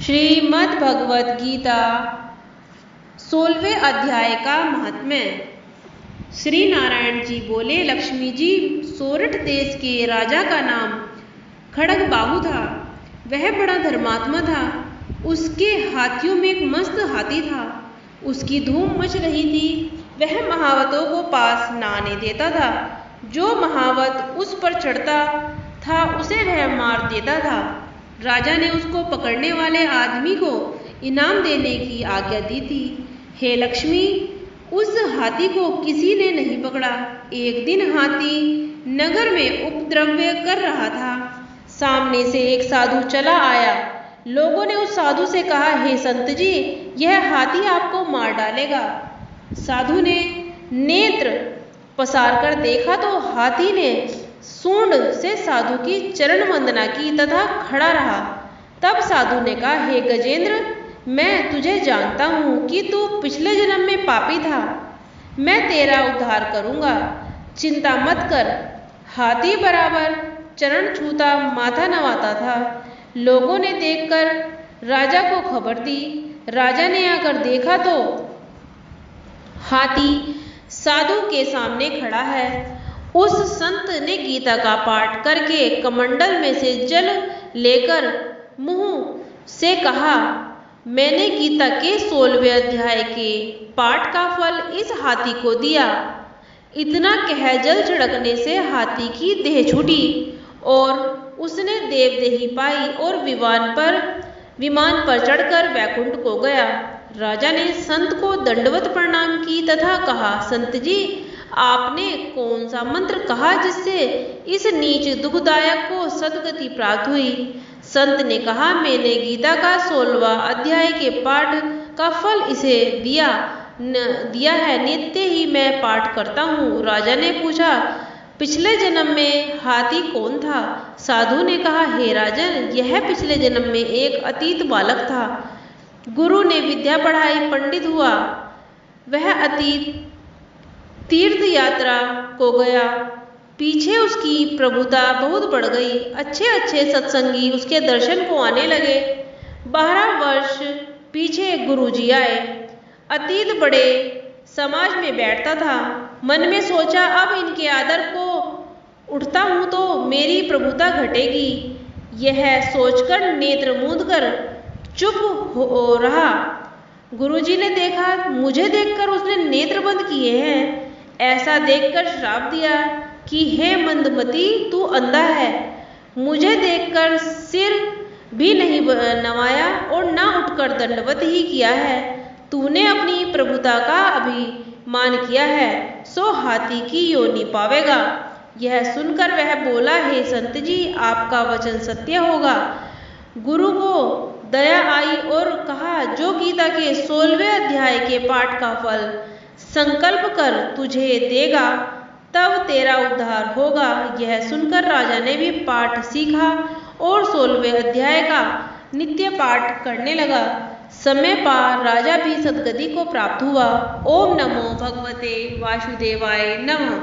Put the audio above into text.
श्रीमद् भगवद गीता 16वें अध्याय का महात्म्य। श्री नारायण जी बोले, लक्ष्मी जी, सोरठ देश के राजा का नाम खड़गबाहु था। वह बड़ा धर्मात्मा था। उसके हाथियों में एक मस्त हाथी था। उसकी धूम मच रही थी। वह महावतों को पास न आने देता था। जो महावत उस पर चढ़ता था उसे वह मार देता था। राजा ने उसको पकड़ने वाले आदमी को इनाम देने की आज्ञा दी थी। हे लक्ष्मी, उस हाथी को किसी ने नहीं पकड़ा। एक दिन हाथी नगर में उपद्रव कर रहा था। सामने से एक साधु चला आया। लोगों ने उस साधु से कहा, हे संत जी, यह हाथी आपको मार डालेगा। साधु ने नेत्र पसार कर देखा तो हाथी ने सूंड से साधु की चरण वंदना की तथा खड़ा रहा। तब साधु ने कहा, हे गजेंद्र, मैं तुझे जानता हूँ कि तू पिछले जन्म में पापी था। मैं तेरा उद्धार करूँगा, चिंता मत कर। हाथी बराबर चरण छूता माथा नवाता था। लोगों ने देखकर राजा को खबर दी। राजा ने आकर देखा तो हाथी साधु के सामने खड़ा है। उस संत ने गीता का पाठ करके कमंडल में से जल लेकर मुंह से कहा, मैंने गीता के 16वें अध्याय के पाठ का फल इस हाथी को दिया। इतना कह जल छिड़कने से हाथी की देह छूटी और उसने देवदेही पाई और विमान पर चढ़कर वैकुंठ को गया। राजा ने संत को दंडवत प्रणाम की तथा कहा, संत जी, आपने कौन सा मंत्र कहा जिससे इस नीच दुखदायक को सदगति प्राप्त हुई? संत ने कहा, मैंने गीता का 16वां अध्याय के पाठ का फल इसे दिया है। नित्य ही मैं पाठ करता हूँ। राजा ने पूछा, पिछले जन्म में हाथी कौन था? साधु ने कहा, हे राजन, यह पिछले जन्म में एक अतीत बालक था। गुरु ने विद्या पढ़ाई, पंडित हुआ। वह अतीत तीर्थ यात्रा को गया। पीछे उसकी प्रभुता बहुत बढ़ गई। अच्छे अच्छे सत्संगी उसके दर्शन को आने लगे। 12 वर्ष पीछे गुरुजी आए। अतीत बड़े समाज में बैठता था। मन में सोचा, अब इनके आदर को उठता हूँ तो मेरी प्रभुता घटेगी। यह सोचकर नेत्र मूंदकर चुप हो रहा। गुरुजी ने देखा, मुझे देखकर उसने नेत्र बंद किए हैं। ऐसा देखकर श्राप दिया कि हे मंदमती, तू अंधा है। मुझे देखकर सिर भी नहीं नवाया और ना उठकर दंडवत ही किया है। तूने अपनी प्रभुता का अभिमान किया है, सो हाथी की योनि पावेगा। यह सुनकर वह बोला, हे संत जी, आपका वचन सत्य होगा। गुरु को दया आई और कहा, जो गीता के 16वें अध्याय के पाठ का फल संकल्प कर तुझे देगा, तब तेरा उद्धार होगा। यह सुनकर राजा ने भी पाठ सीखा और 16वें अध्याय का नित्य पाठ करने लगा। समय पार राजा भी सद्गति को प्राप्त हुआ। ओम नमो भगवते वासुदेवाय नमः।